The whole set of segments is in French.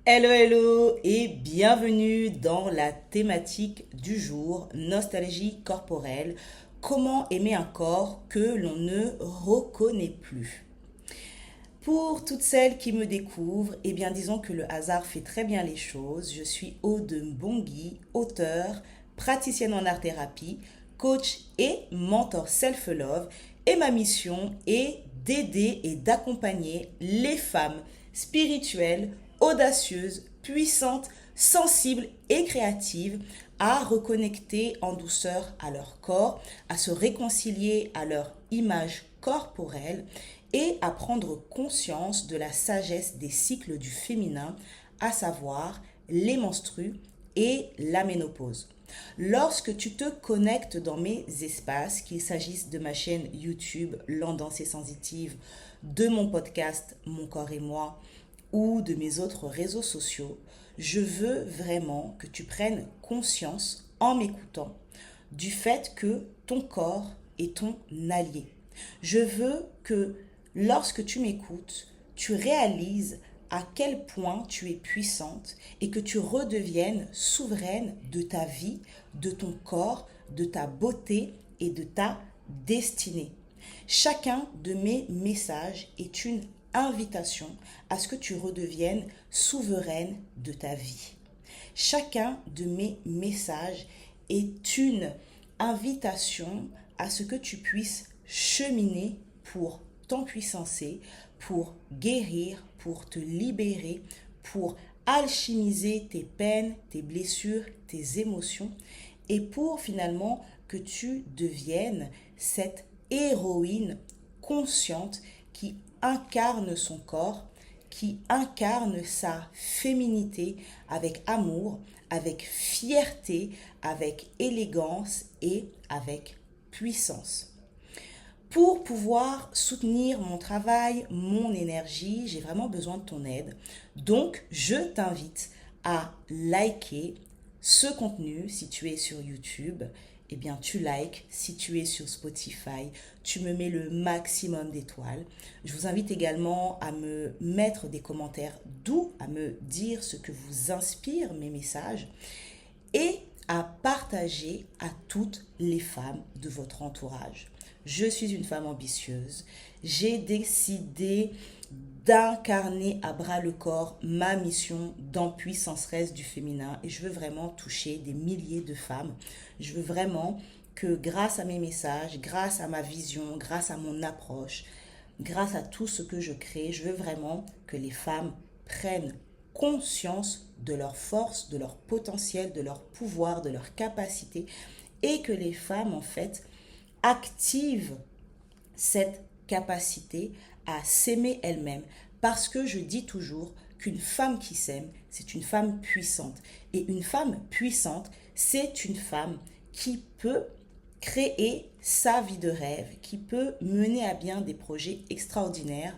Hello, hello et bienvenue dans la thématique du jour, nostalgie corporelle. Comment aimer un corps que l'on ne reconnaît plus? Pour toutes celles qui me découvrent, eh bien disons que le hasard fait très bien les choses. Je suis Aude Mbongi, auteure, praticienne en art-thérapie, coach et mentor self-love. Et ma mission est d'aider et d'accompagner les femmes spirituelles, audacieuses, puissantes, sensibles et créatives à reconnecter en douceur à leur corps, à se réconcilier à leur image corporelle et à prendre conscience de la sagesse des cycles du féminin, à savoir les menstrues et la ménopause. Lorsque tu te connectes dans mes espaces, qu'il s'agisse de ma chaîne YouTube L'Endance Sensitive, de mon podcast Mon corps et moi ou de mes autres réseaux sociaux, je veux vraiment que tu prennes conscience en m'écoutant du fait que ton corps est ton allié. Je veux que lorsque tu m'écoutes, tu réalises à quel point tu es puissante et que tu redeviennes souveraine de ta vie, de ton corps, de ta beauté et de ta destinée. Chacun de mes messages est une invitation à ce que tu redeviennes souveraine de ta vie. Chacun de mes messages est une invitation à ce que tu puisses cheminer pour t'empuissancer, pour guérir, pour te libérer, pour alchimiser tes peines, tes blessures, tes émotions et pour finalement que tu deviennes cette héroïne consciente qui incarne son corps, qui incarne sa féminité avec amour, avec fierté, avec élégance et avec puissance. Pour pouvoir soutenir mon travail, mon énergie, j'ai vraiment besoin de ton aide. Donc, je t'invite à liker ce contenu si tu es sur YouTube. Eh bien, tu likes. Si tu es sur Spotify, tu me mets le maximum d'étoiles. Je vous invite également à me mettre des commentaires doux, à me dire ce que vous inspire mes messages et à partager à toutes les femmes de votre entourage. Je suis une femme ambitieuse. J'ai décidé d'incarner à bras le corps ma mission d'empuissanceresse du féminin et je veux vraiment toucher des milliers de femmes. Je veux vraiment que grâce à mes messages, grâce à ma vision, grâce à mon approche, grâce à tout ce que je crée, je veux vraiment que les femmes prennent conscience de leur force, de leur potentiel, de leur pouvoir, de leur capacité et que les femmes en fait activent cette capacité à s'aimer elle-même parce que je dis toujours qu'une femme qui s'aime, c'est une femme puissante. Et une femme puissante, c'est une femme qui peut créer sa vie de rêve, qui peut mener à bien des projets extraordinaires,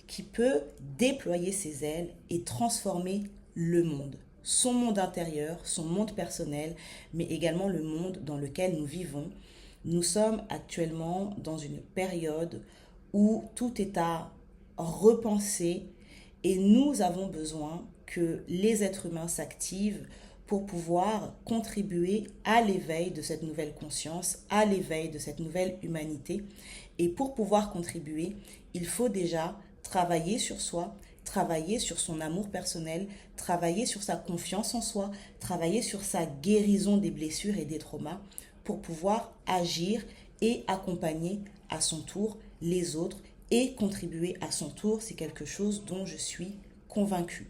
qui peut déployer ses ailes et transformer le monde. Son monde intérieur, son monde personnel, mais également le monde dans lequel nous vivons. Nous sommes actuellement dans une période où tout est à repenser et nous avons besoin que les êtres humains s'activent pour pouvoir contribuer à l'éveil de cette nouvelle conscience, à l'éveil de cette nouvelle humanité. Et pour pouvoir contribuer, il faut déjà travailler sur soi, travailler sur son amour personnel, travailler sur sa confiance en soi, travailler sur sa guérison des blessures et des traumas pour pouvoir agir et accompagner à son tour les autres et contribuer à son tour. C'est quelque chose dont je suis convaincue.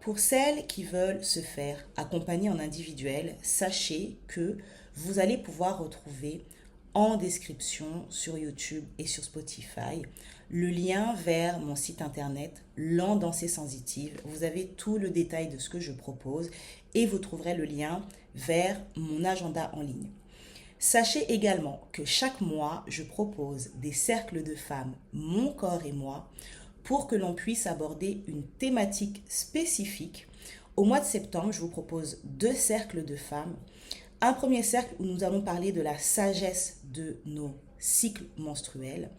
Pour celles qui veulent se faire accompagner en individuel, sachez que vous allez pouvoir retrouver en description sur YouTube et sur Spotify le lien vers mon site internet L'Endance Sensitive. Vous avez tout le détail de ce que je propose et vous trouverez le lien vers mon agenda en ligne. Sachez également que chaque mois, je propose des cercles de femmes, mon corps et moi, pour que l'on puisse aborder une thématique spécifique. Au mois de septembre, je vous propose 2 cercles de femmes. Un premier cercle où nous allons parler de la sagesse de nos cycles menstruels,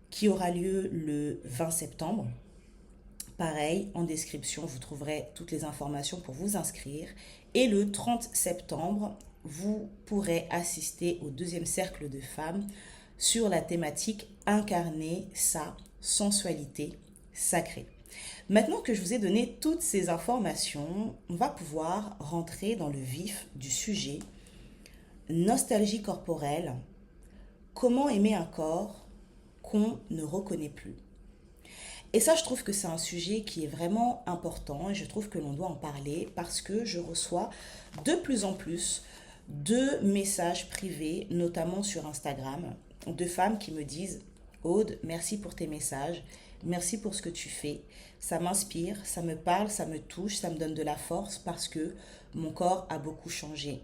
qui aura lieu le 20 septembre. Pareil, en description, vous trouverez toutes les informations pour vous inscrire. Et le 30 septembre, vous pourrez assister au deuxième cercle de femmes sur la thématique incarner sa sensualité sacrée. Maintenant que je vous ai donné toutes ces informations, on va pouvoir rentrer dans le vif du sujet. Nostalgie corporelle, comment aimer un corps qu'on ne reconnaît plus. Et ça, je trouve que c'est un sujet qui est vraiment important et je trouve que l'on doit en parler parce que je reçois de plus en plus de messages privés, notamment sur Instagram, de femmes qui me disent: Aude, merci pour tes messages, merci pour ce que tu fais. Ça m'inspire, ça me parle, ça me touche, ça me donne de la force parce que mon corps a beaucoup changé.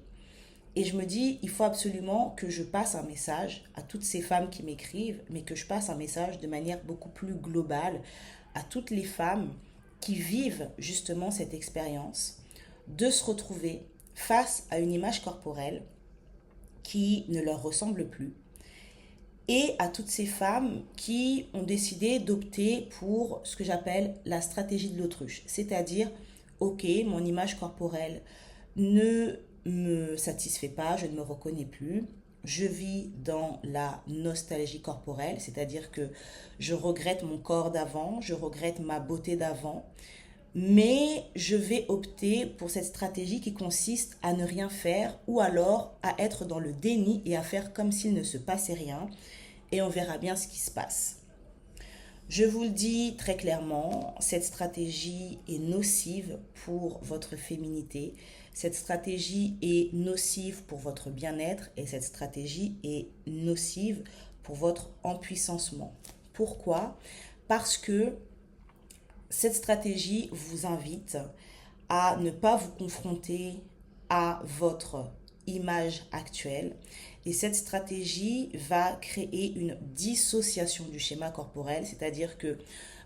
Et je me dis, il faut absolument que je passe un message à toutes ces femmes qui m'écrivent, mais que je passe un message de manière beaucoup plus globale à toutes les femmes qui vivent justement cette expérience de se retrouver face à une image corporelle qui ne leur ressemble plus, et à toutes ces femmes qui ont décidé d'opter pour ce que j'appelle la stratégie de l'autruche, c'est-à-dire, ok, mon image corporelle ne me satisfait pas, je ne me reconnais plus, je vis dans la nostalgie corporelle, c'est-à-dire que je regrette mon corps d'avant, je regrette ma beauté d'avant, mais je vais opter pour cette stratégie qui consiste à ne rien faire ou alors à être dans le déni et à faire comme s'il ne se passait rien et on verra bien ce qui se passe. Je vous le dis très clairement, cette stratégie est nocive pour votre féminité, cette stratégie est nocive pour votre bien-être et cette stratégie est nocive pour votre empuissancement. Pourquoi? Parce que cette stratégie vous invite à ne pas vous confronter à votre image actuelle et cette stratégie va créer une dissociation du schéma corporel, c'est-à-dire que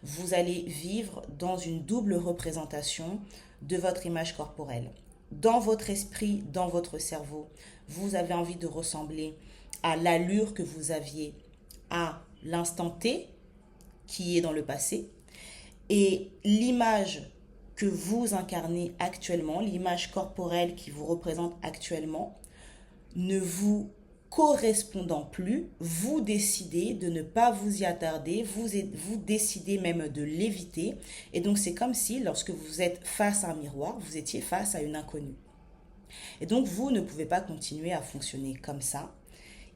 vous allez vivre dans une double représentation de votre image corporelle. Dans votre esprit, dans votre cerveau, vous avez envie de ressembler à l'allure que vous aviez à l'instant T qui est dans le passé et l'image que vous incarnez actuellement, l'image corporelle qui vous représente actuellement, ne vous correspondant plus, vous décidez de ne pas vous y attarder, vous décidez même de l'éviter. Et donc c'est comme si lorsque vous êtes face à un miroir, vous étiez face à une inconnue. Et donc vous ne pouvez pas continuer à fonctionner comme ça.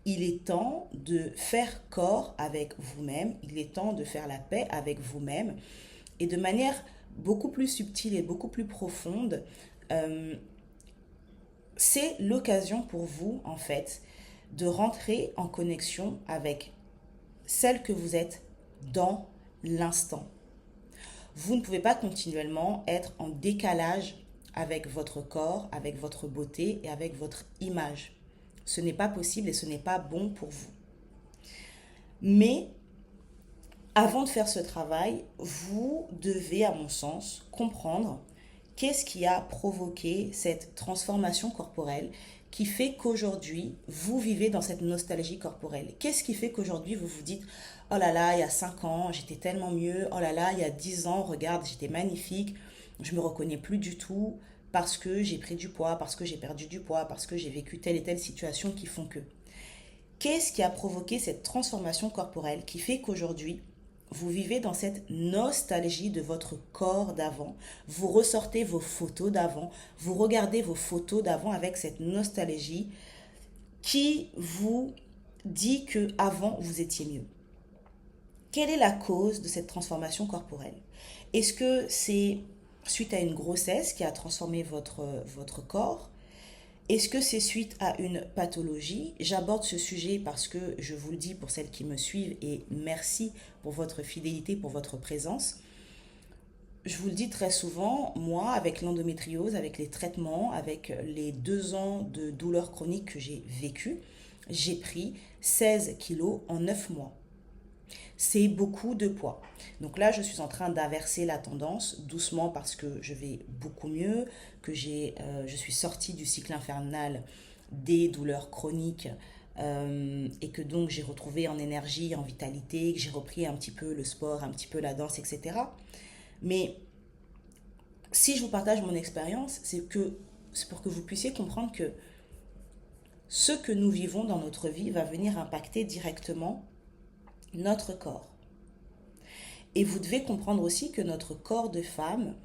Il est temps de faire corps avec vous-même, il est temps de faire la paix avec vous-même et de manière beaucoup plus subtile et beaucoup plus profonde, c'est l'occasion pour vous, en fait, de rentrer en connexion avec celle que vous êtes dans l'instant. Vous ne pouvez pas continuellement être en décalage avec votre corps, avec votre beauté et avec votre image. Ce n'est pas possible et ce n'est pas bon pour vous. Mais avant de faire ce travail, vous devez, à mon sens, comprendre qu'est-ce qui a provoqué cette transformation corporelle qui fait qu'aujourd'hui, vous vivez dans cette nostalgie corporelle. Qu'est-ce qui fait qu'aujourd'hui, vous vous dites: oh là là, il y a 5 ans, j'étais tellement mieux. Oh là là, il y a 10 ans, regarde, j'étais magnifique. Je ne me reconnais plus du tout parce que j'ai pris du poids, parce que j'ai perdu du poids, parce que j'ai vécu telle et telle situation qui font que. Qu'est-ce qui a provoqué cette transformation corporelle qui fait qu'aujourd'hui, vous vivez dans cette nostalgie de votre corps d'avant, vous ressortez vos photos d'avant, vous regardez vos photos d'avant avec cette nostalgie qui vous dit que avant vous étiez mieux. Quelle est la cause de cette transformation corporelle? Est-ce que c'est suite à une grossesse qui a transformé votre corps? Est-ce que c'est suite à une pathologie? J'aborde ce sujet parce que je vous le dis pour celles qui me suivent et merci pour votre fidélité, pour votre présence. Je vous le dis très souvent, moi, avec l'endométriose, avec les traitements, avec les 2 ans de douleurs chroniques que j'ai vécues, j'ai pris 16 kilos en 9 mois. C'est beaucoup de poids. Donc là, je suis en train d'inverser la tendance doucement parce que je vais beaucoup mieux, que je suis sortie du cycle infernal des douleurs chroniques et que donc j'ai retrouvé en énergie, en vitalité, que j'ai repris un petit peu le sport, un petit peu la danse, etc. Mais si je vous partage mon expérience, c'est pour que vous puissiez comprendre que ce que nous vivons dans notre vie va venir impacter directement notre corps. Et vous devez comprendre aussi que notre corps de femme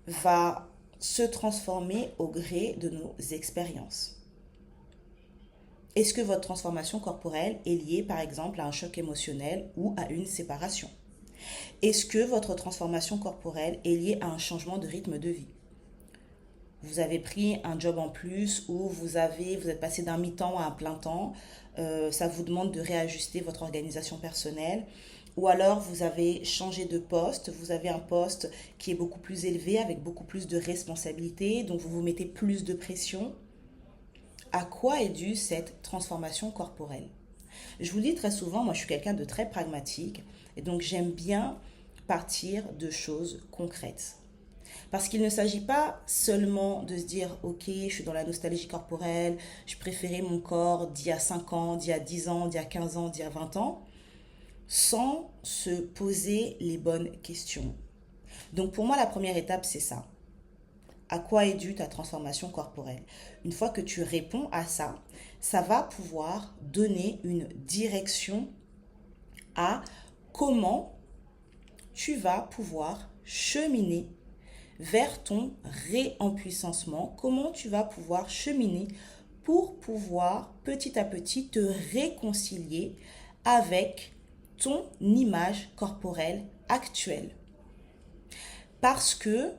va se transformer au gré de nos expériences. Est-ce que votre transformation corporelle est liée par exemple à un choc émotionnel ou à une séparation? Est-ce que votre transformation corporelle est liée à un changement de rythme de vie? Vous avez pris un job en plus ou vous êtes passé d'un mi-temps à un plein temps, ça vous demande de réajuster votre organisation personnelle. Ou alors vous avez changé de poste, vous avez un poste qui est beaucoup plus élevé avec beaucoup plus de responsabilités, donc vous vous mettez plus de pression. À quoi est due cette transformation corporelle? Je vous dis très souvent, moi je suis quelqu'un de très pragmatique et donc j'aime bien partir de choses concrètes. Parce qu'il ne s'agit pas seulement de se dire, ok, je suis dans la nostalgie corporelle, je préférais mon corps d'il y a 5 ans, d'il y a 10 ans, d'il y a 15 ans, d'il y a 20 ans, sans se poser les bonnes questions. Donc pour moi, la première étape, c'est ça. À quoi est due ta transformation corporelle? Une fois que tu réponds à ça, ça va pouvoir donner une direction à comment tu vas pouvoir cheminer vers ton réempuissancement, comment tu vas pouvoir cheminer pour pouvoir petit à petit te réconcilier avec ton image corporelle actuelle. Parce que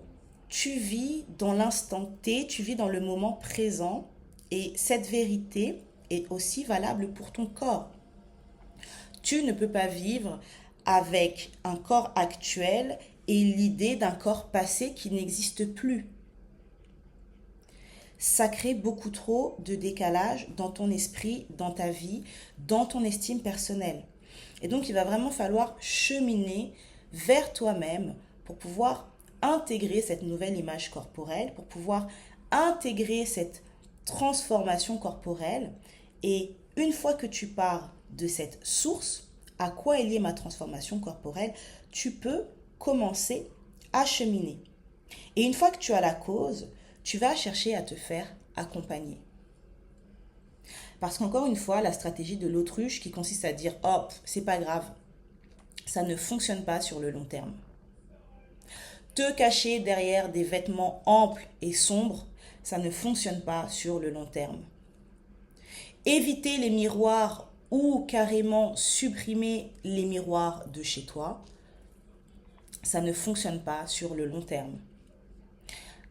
tu vis dans l'instant T, tu vis dans le moment présent et cette vérité est aussi valable pour ton corps. Tu ne peux pas vivre avec un corps actuel et l'idée d'un corps passé qui n'existe plus. Ça crée beaucoup trop de décalage dans ton esprit, dans ta vie, dans ton estime personnelle. Et donc, il va vraiment falloir cheminer vers toi-même pour pouvoir intégrer cette nouvelle image corporelle, pour pouvoir intégrer cette transformation corporelle. Et une fois que tu pars de cette source, à quoi est liée ma transformation corporelle, tu peux commencer à cheminer. Et une fois que tu as la cause, tu vas chercher à te faire accompagner. Parce qu'encore une fois, la stratégie de l'autruche qui consiste à dire oh, c'est pas grave, ça ne fonctionne pas sur le long terme. Te cacher derrière des vêtements amples et sombres, ça ne fonctionne pas sur le long terme. Éviter les miroirs ou carrément supprimer les miroirs de chez toi, ça ne fonctionne pas sur le long terme.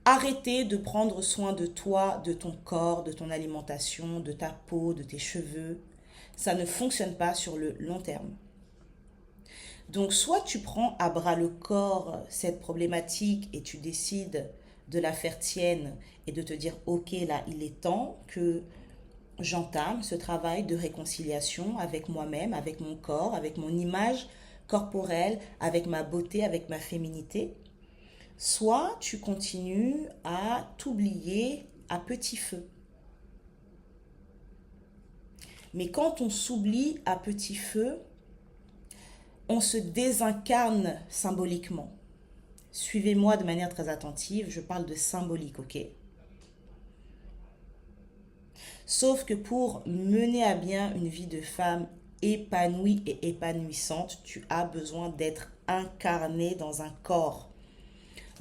Arrêter de prendre soin de toi, de ton corps, de ton alimentation, de ta peau, de tes cheveux, ça ne fonctionne pas sur le long terme. Donc soit tu prends à bras le corps cette problématique et tu décides de la faire tienne et de te dire ok là il est temps que j'entame ce travail de réconciliation avec moi-même, avec mon corps, avec mon image corporelle, avec ma beauté, avec ma féminité. Soit tu continues à t'oublier à petit feu. Mais quand on s'oublie à petit feu, on se désincarne symboliquement. Suivez-moi de manière très attentive, je parle de symbolique, ok? Sauf que pour mener à bien une vie de femme épanouie et épanouissante, tu as besoin d'être incarné dans un corps.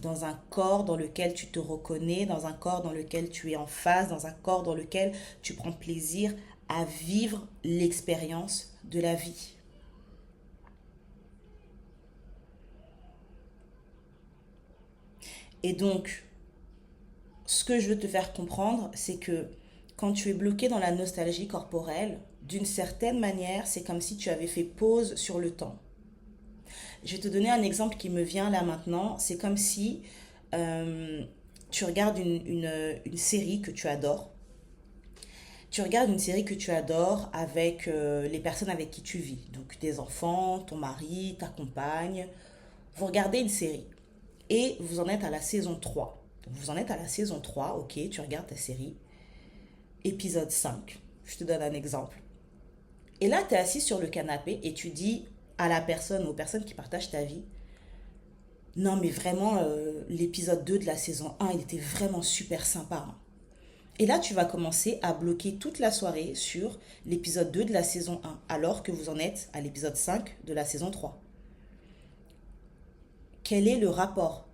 Dans un corps dans lequel tu te reconnais, dans un corps dans lequel tu es en phase, dans un corps dans lequel tu prends plaisir à vivre l'expérience de la vie. Et donc, ce que je veux te faire comprendre, c'est que quand tu es bloqué dans la nostalgie corporelle, d'une certaine manière, c'est comme si tu avais fait pause sur le temps. Je vais te donner un exemple qui me vient là maintenant. C'est comme si tu regardes une série que tu adores. Tu regardes une série que tu adores avec les personnes avec qui tu vis. Donc tes enfants, ton mari, ta compagne. Vous regardez une série et vous en êtes à la saison 3. Donc vous en êtes à la saison 3, ok, tu regardes ta série. Épisode 5. Je te donne un exemple. Et là, tu es assis sur le canapé et tu dis à la personne, aux personnes qui partagent ta vie, Non, mais vraiment, l'épisode 2 de la saison 1, il était vraiment super sympa, hein. Et là, tu vas commencer à bloquer toute la soirée sur l'épisode 2 de la saison 1, alors que vous en êtes à l'épisode 5 de la saison 3. Quel est le rapport?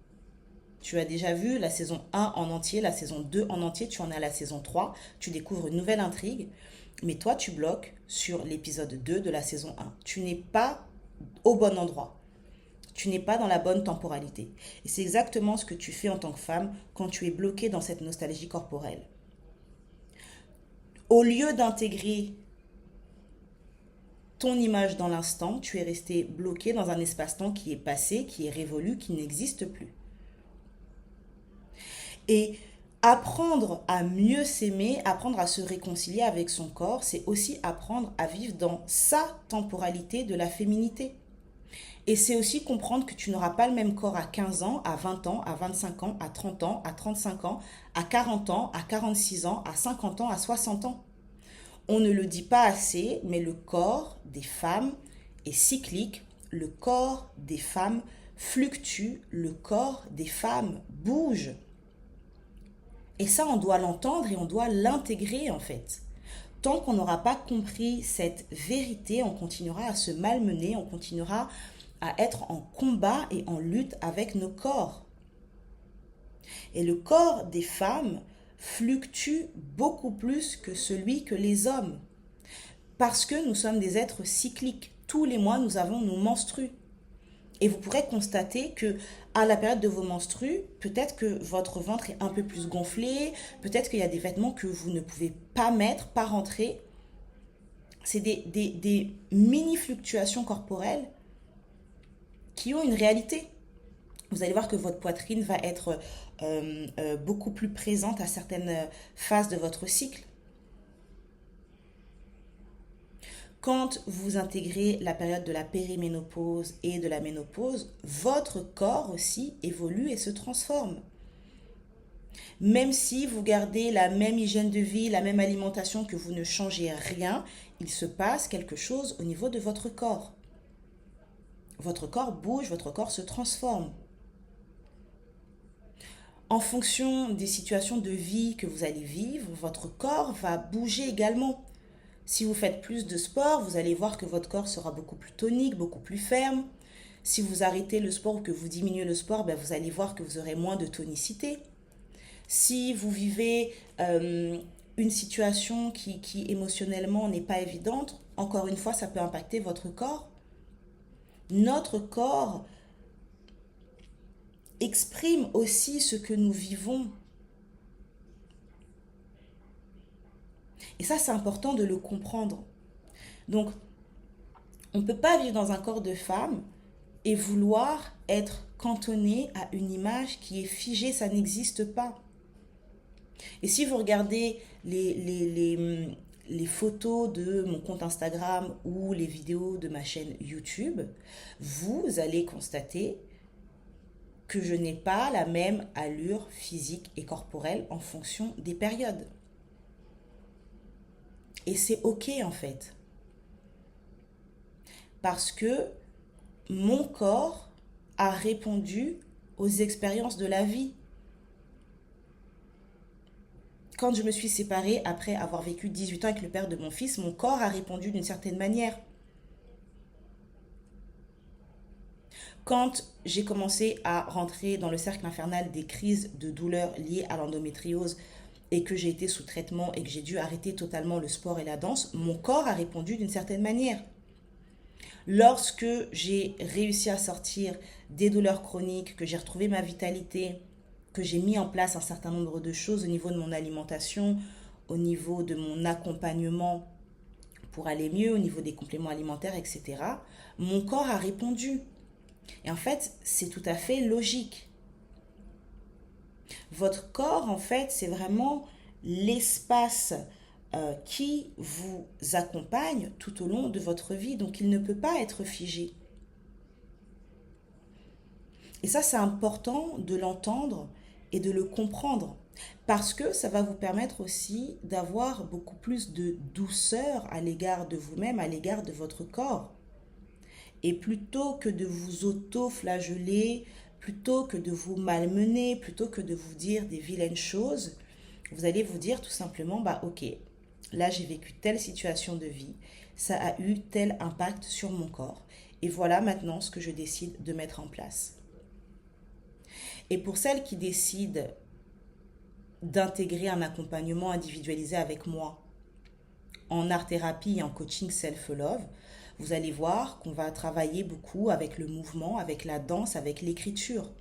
Tu as déjà vu la saison 1 en entier, la saison 2 en entier, tu en es à la saison 3, tu découvres une nouvelle intrigue, mais toi, tu bloques sur l'épisode 2 de la saison 1. Tu n'es pas au bon endroit. Tu n'es pas dans la bonne temporalité. Et c'est exactement ce que tu fais en tant que femme quand tu es bloquée dans cette nostalgie corporelle. Au lieu d'intégrer ton image dans l'instant, tu es resté bloqué dans un espace-temps qui est passé, qui est révolu, qui n'existe plus. Et apprendre à mieux s'aimer, apprendre à se réconcilier avec son corps, c'est aussi apprendre à vivre dans sa temporalité de la féminité. Et c'est aussi comprendre que tu n'auras pas le même corps à 15 ans, à 20 ans, à 25 ans, à 30 ans, à 35 ans, à 40 ans, à 46 ans, à 50 ans, à 60 ans. On ne le dit pas assez, mais le corps des femmes est cyclique, le corps des femmes fluctue, le corps des femmes bouge. Et ça, on doit l'entendre et on doit l'intégrer en fait. Tant qu'on n'aura pas compris cette vérité, on continuera à se malmener, on continuera à être en combat et en lutte avec nos corps. Et le corps des femmes fluctue beaucoup plus que celui que les hommes. Parce que nous sommes des êtres cycliques. Tous les mois, nous avons nos menstrues. Et vous pourrez constater que à la période de vos menstrues, peut-être que votre ventre est un peu plus gonflé, peut-être qu'il y a des vêtements que vous ne pouvez pas mettre, pas rentrer. C'est des mini-fluctuations corporelles qui ont une réalité. Vous allez voir que votre poitrine va être beaucoup plus présente à certaines phases de votre cycle. Quand vous intégrez la période de la périménopause et de la ménopause, votre corps aussi évolue et se transforme. Même si vous gardez la même hygiène de vie, la même alimentation, que vous ne changez rien, il se passe quelque chose au niveau de votre corps. Votre corps bouge, votre corps se transforme. En fonction des situations de vie que vous allez vivre, votre corps va bouger également. Si vous faites plus de sport, vous allez voir que votre corps sera beaucoup plus tonique, beaucoup plus ferme. Si vous arrêtez le sport ou que vous diminuez le sport, vous allez voir que vous aurez moins de tonicité. Si vous vivez une situation qui émotionnellement n'est pas évidente, encore une fois, ça peut impacter votre corps. Notre corps exprime aussi ce que nous vivons. Et ça, c'est important de le comprendre. Donc, on ne peut pas vivre dans un corps de femme et vouloir être cantonné à une image qui est figée, ça n'existe pas. Et si vous regardez les photos de mon compte Instagram ou les vidéos de ma chaîne YouTube, vous allez constater que je n'ai pas la même allure physique et corporelle en fonction des périodes. Et c'est ok en fait. Parce que mon corps a répondu aux expériences de la vie. Quand je me suis séparée après avoir vécu 18 ans avec le père de mon fils, mon corps a répondu d'une certaine manière. Quand j'ai commencé à rentrer dans le cercle infernal des crises de douleur liées à l'endométriose et que j'ai été sous traitement et que j'ai dû arrêter totalement le sport et la danse, mon corps a répondu d'une certaine manière. Lorsque j'ai réussi à sortir des douleurs chroniques, que j'ai retrouvé ma vitalité, que j'ai mis en place un certain nombre de choses au niveau de mon alimentation, au niveau de mon accompagnement pour aller mieux, au niveau des compléments alimentaires, etc., mon corps a répondu. Et en fait, c'est tout à fait logique. Votre corps, en fait, c'est vraiment l'espace qui vous accompagne tout au long de votre vie. Donc, il ne peut pas être figé. Et ça, c'est important de l'entendre et de le comprendre. Parce que ça va vous permettre aussi d'avoir beaucoup plus de douceur à l'égard de vous-même, à l'égard de votre corps. Et plutôt que de vous auto-flageller, plutôt que de vous malmener, plutôt que de vous dire des vilaines choses, vous allez vous dire tout simplement, bah ok, là j'ai vécu telle situation de vie, ça a eu tel impact sur mon corps, et voilà maintenant ce que je décide de mettre en place. Et pour celles qui décident d'intégrer un accompagnement individualisé avec moi en art-thérapie et en coaching self-love, vous allez voir qu'on va travailler beaucoup avec le mouvement, avec la danse, avec l'écriture.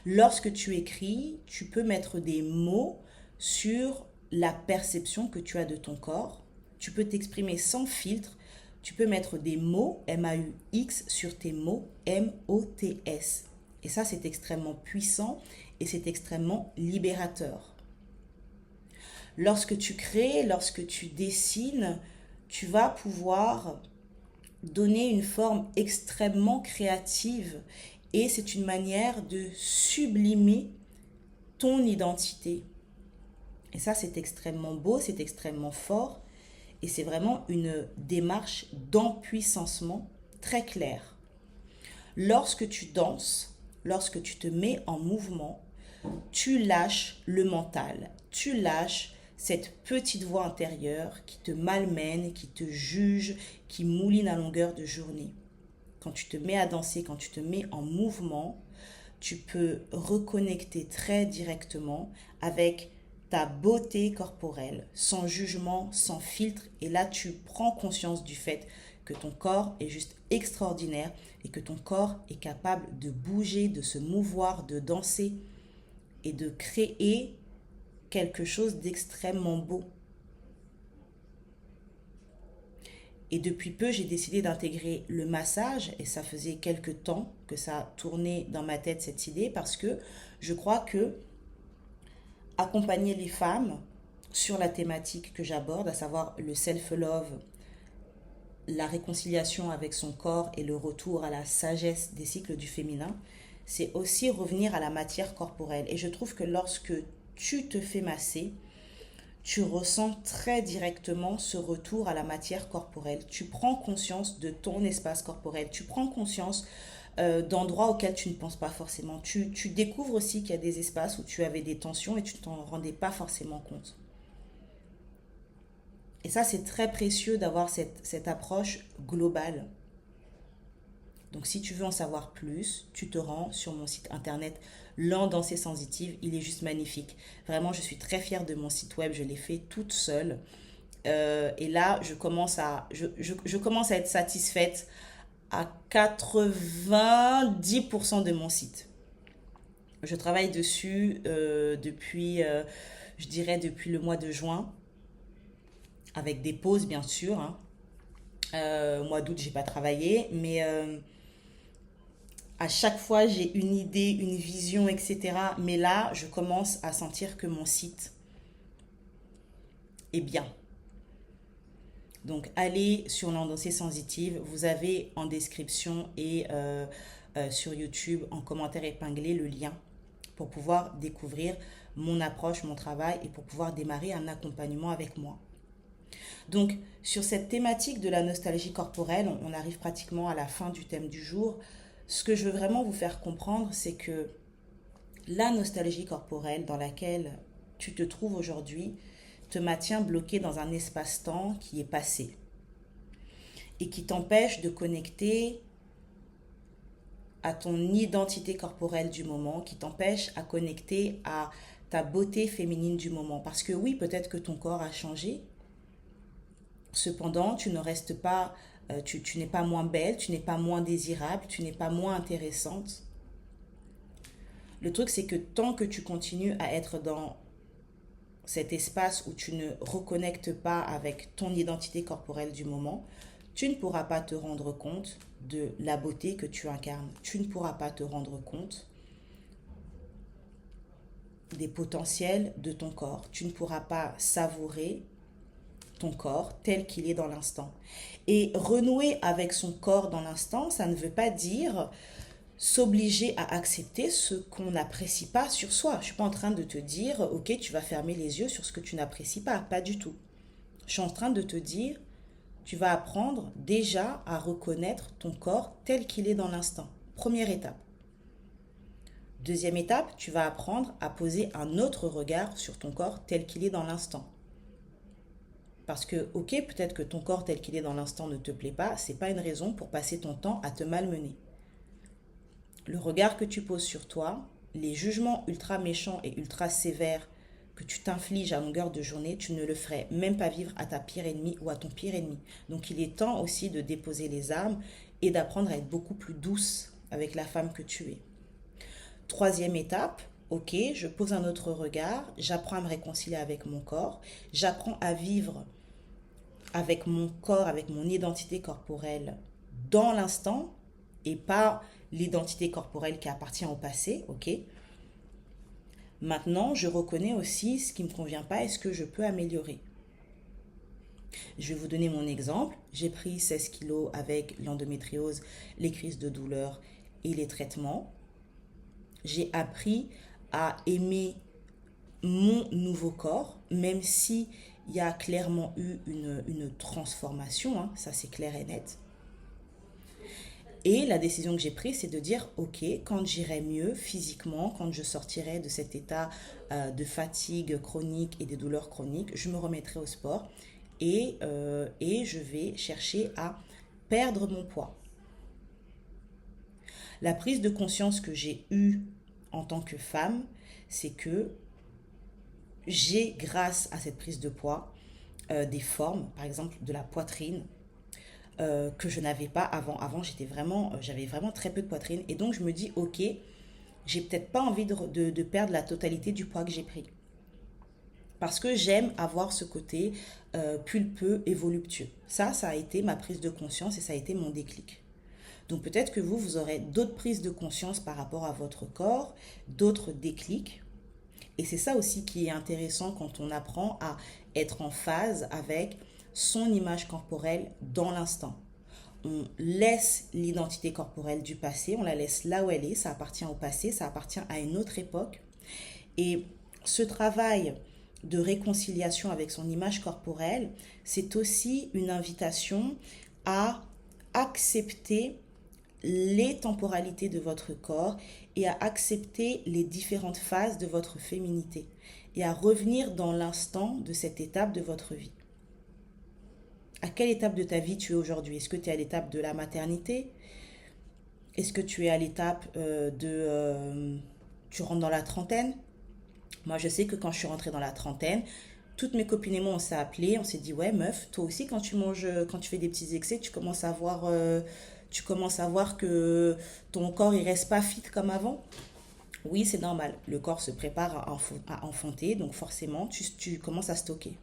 Lorsque tu écris, tu peux mettre des mots sur la perception que tu as de ton corps. Tu peux t'exprimer sans filtre. Tu peux mettre des mots, M-A-U-X, sur tes mots, M-O-T-S. Et ça, c'est extrêmement puissant et c'est extrêmement libérateur. Lorsque tu crées, lorsque tu dessines, tu vas pouvoir donner une forme extrêmement créative et c'est une manière de sublimer ton identité. Et ça, c'est extrêmement beau, c'est extrêmement fort et c'est vraiment une démarche d'empuissancement très claire. Lorsque tu danses, lorsque tu te mets en mouvement, tu lâches le mental, tu lâches cette petite voix intérieure qui te malmène, qui te juge, qui mouline à longueur de journée. Quand tu te mets à danser, quand tu te mets en mouvement, tu peux reconnecter très directement avec ta beauté corporelle, sans jugement, sans filtre. Et là, tu prends conscience du fait que ton corps est juste extraordinaire et que ton corps est capable de bouger, de se mouvoir, de danser et de créer quelque chose d'extrêmement beau. Et depuis peu, j'ai décidé d'intégrer le massage et ça faisait quelques temps que ça tournait dans ma tête cette idée parce que je crois que accompagner les femmes sur la thématique que j'aborde, à savoir le self-love, la réconciliation avec son corps et le retour à la sagesse des cycles du féminin, c'est aussi revenir à la matière corporelle. Et je trouve que lorsque tu te fais masser, tu ressens très directement ce retour à la matière corporelle. Tu prends conscience de ton espace corporel. Tu prends conscience d'endroits auxquels tu ne penses pas forcément. Tu découvres aussi qu'il y a des espaces où tu avais des tensions et tu ne t'en rendais pas forcément compte. Et ça, c'est très précieux d'avoir cette approche globale. Donc, si tu veux en savoir plus, tu te rends sur mon site internet L'Endancée Sensitive. Il est juste magnifique. Vraiment, je suis très fière de mon site web. Je l'ai fait toute seule. Et là, je commence à être satisfaite à 90% de mon site. Je travaille dessus je dirais, depuis le mois de juin. Avec des pauses, bien sûr. Hein. Mois d'août, j'ai pas travaillé. Mais à chaque fois, j'ai une idée, une vision, etc. Mais là, je commence à sentir que mon site est bien. Donc, allez sur l'Endancée Sensitive. Vous avez en description et sur YouTube, en commentaire épinglé, le lien pour pouvoir découvrir mon approche, mon travail et pour pouvoir démarrer un accompagnement avec moi. Donc, sur cette thématique de la nostalgie corporelle, on arrive pratiquement à la fin du thème du jour. Ce que je veux vraiment vous faire comprendre, c'est que la nostalgie corporelle dans laquelle tu te trouves aujourd'hui te maintient bloqué dans un espace-temps qui est passé et qui t'empêche de connecter à ton identité corporelle du moment, qui t'empêche à connecter à ta beauté féminine du moment. Parce que oui, peut-être que ton corps a changé, cependant, tu ne restes pas, tu n'es pas moins belle, tu n'es pas moins désirable, tu n'es pas moins intéressante. Le truc, c'est que tant que tu continues à être dans cet espace où tu ne reconnectes pas avec ton identité corporelle du moment, tu ne pourras pas te rendre compte de la beauté que tu incarnes. Tu ne pourras pas te rendre compte des potentiels de ton corps. Tu ne pourras pas savourer ton corps tel qu'il est dans l'instant. Et renouer avec son corps dans l'instant, ça ne veut pas dire s'obliger à accepter ce qu'on n'apprécie pas sur soi. Je ne suis pas en train de te dire, ok, tu vas fermer les yeux sur ce que tu n'apprécies pas du tout. Je suis en train de te dire, tu vas apprendre déjà à reconnaître ton corps tel qu'il est dans l'instant. Première étape. Deuxième étape, tu vas apprendre à poser un autre regard sur ton corps tel qu'il est dans l'instant. Parce que, ok, peut-être que ton corps tel qu'il est dans l'instant ne te plaît pas, c'est pas une raison pour passer ton temps à te malmener. Le regard que tu poses sur toi, les jugements ultra méchants et ultra sévères que tu t'infliges à longueur de journée, tu ne le ferais même pas vivre à ta pire ennemie ou à ton pire ennemi. Donc il est temps aussi de déposer les armes et d'apprendre à être beaucoup plus douce avec la femme que tu es. Troisième étape, ok, je pose un autre regard, j'apprends à me réconcilier avec mon corps, j'apprends à vivre avec mon corps, avec mon identité corporelle dans l'instant et pas l'identité corporelle qui appartient au passé, ok? Maintenant, je reconnais aussi ce qui ne me convient pas et ce que je peux améliorer. Je vais vous donner mon exemple. J'ai pris 16 kilos avec l'endométriose, les crises de douleur et les traitements. J'ai appris à aimer mon nouveau corps, même si il y a clairement eu une transformation, hein, ça c'est clair et net. Et la décision que j'ai prise, c'est de dire, ok, quand j'irai mieux physiquement, quand je sortirai de cet état de fatigue chronique et des douleurs chroniques, je me remettrai au sport et je vais chercher à perdre mon poids. La prise de conscience que j'ai eue en tant que femme, c'est que j'ai, grâce à cette prise de poids, des formes, par exemple de la poitrine, que je n'avais pas avant. Avant, j'avais vraiment très peu de poitrine. Et donc, je me dis, ok, j'ai peut-être pas envie de perdre la totalité du poids que j'ai pris. Parce que j'aime avoir ce côté pulpeux et voluptueux. Ça a été ma prise de conscience et ça a été mon déclic. Donc peut-être que vous aurez d'autres prises de conscience par rapport à votre corps, d'autres déclics. Et c'est ça aussi qui est intéressant quand on apprend à être en phase avec son image corporelle dans l'instant. On laisse l'identité corporelle du passé, on la laisse là où elle est, ça appartient au passé, ça appartient à une autre époque. Et ce travail de réconciliation avec son image corporelle, c'est aussi une invitation à accepter les temporalités de votre corps et à accepter les différentes phases de votre féminité et à revenir dans l'instant de cette étape de votre vie. À quelle étape de ta vie tu es aujourd'hui? Est-ce que tu es à l'étape de la maternité? Est-ce que tu es à l'étape tu rentres dans la trentaine? Moi, je sais que quand je suis rentrée dans la trentaine, toutes mes copines et moi, on s'est appelées, on s'est dit, ouais, meuf, toi aussi, quand tu manges, quand tu fais des petits excès, tu commences à voir que ton corps, il reste pas fit comme avant. Oui, c'est normal. Le corps se prépare à enfanter, donc forcément, tu commences à stocker.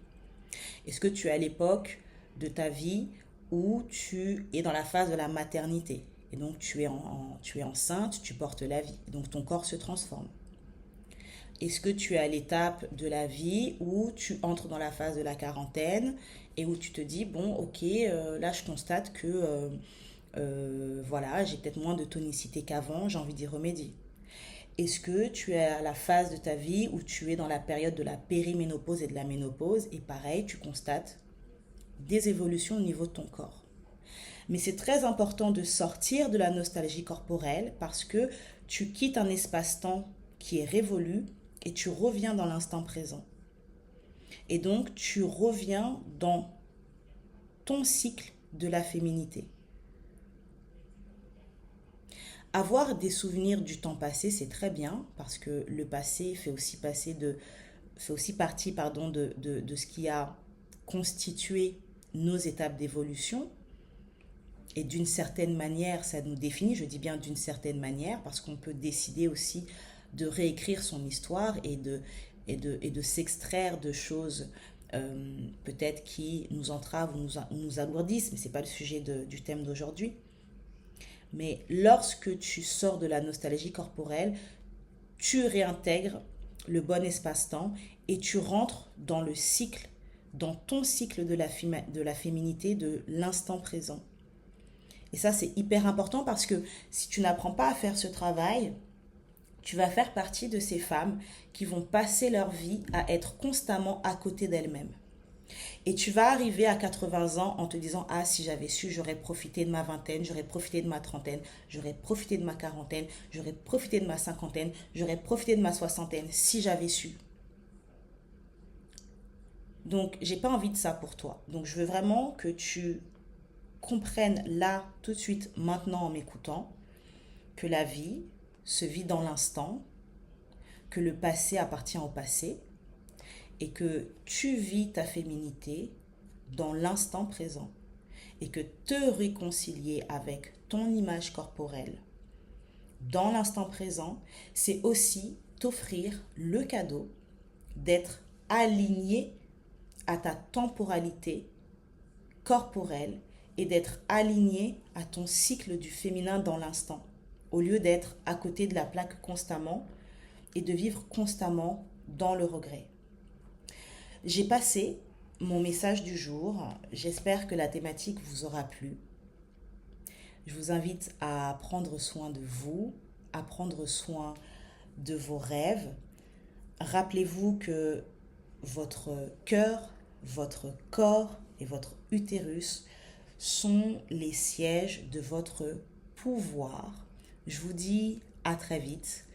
Est-ce que tu es à l'époque de ta vie où tu es dans la phase de la maternité? Et donc, tu es enceinte, tu portes la vie. Donc, ton corps se transforme. Est-ce que tu es à l'étape de la vie où tu entres dans la phase de la quarantaine et où tu te dis, bon, ok, là, je constate que, voilà, j'ai peut-être moins de tonicité qu'avant, j'ai envie d'y remédier. Est-ce que tu es à la phase de ta vie où tu es dans la période de la périménopause et de la ménopause et pareil, tu constates des évolutions au niveau de ton corps. Mais c'est très important de sortir de la nostalgie corporelle parce que tu quittes un espace-temps qui est révolu et tu reviens dans l'instant présent. Et donc, tu reviens dans ton cycle de la féminité. Avoir des souvenirs du temps passé, c'est très bien parce que le passé fait aussi partie de ce qui a constitué nos étapes d'évolution. Et d'une certaine manière, ça nous définit, je dis bien d'une certaine manière, parce qu'on peut décider aussi de réécrire son histoire et de s'extraire de choses peut-être qui nous entravent ou nous alourdissent, mais ce n'est pas le sujet du thème d'aujourd'hui. Mais lorsque tu sors de la nostalgie corporelle, tu réintègres le bon espace-temps et tu rentres dans le cycle, dans ton cycle de la féminité, de l'instant présent. Et ça, c'est hyper important parce que si tu n'apprends pas à faire ce travail, tu vas faire partie de ces femmes qui vont passer leur vie à être constamment à côté d'elles-mêmes. Et tu vas arriver à 80 ans en te disant, ah, si j'avais su, j'aurais profité de ma vingtaine, j'aurais profité de ma trentaine, j'aurais profité de ma quarantaine, j'aurais profité de ma cinquantaine, j'aurais profité de ma soixantaine, si j'avais su. Donc, j'ai pas envie de ça pour toi. Donc, je veux vraiment que tu comprennes là, tout de suite, maintenant en m'écoutant, que la vie se vit dans l'instant, que le passé appartient au passé et que tu vis ta féminité dans l'instant présent et que te réconcilier avec ton image corporelle dans l'instant présent, c'est aussi t'offrir le cadeau d'être aligné à ta temporalité corporelle et d'être aligné à ton cycle du féminin dans l'instant, au lieu d'être à côté de la plaque constamment et de vivre constamment dans le regret. J'ai passé mon message du jour. J'espère que la thématique vous aura plu. Je vous invite à prendre soin de vous, à prendre soin de vos rêves. Rappelez-vous que votre cœur, votre corps et votre utérus sont les sièges de votre pouvoir. Je vous dis à très vite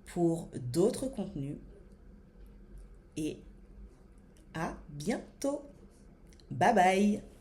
pour d'autres contenus et à bientôt. Bye bye.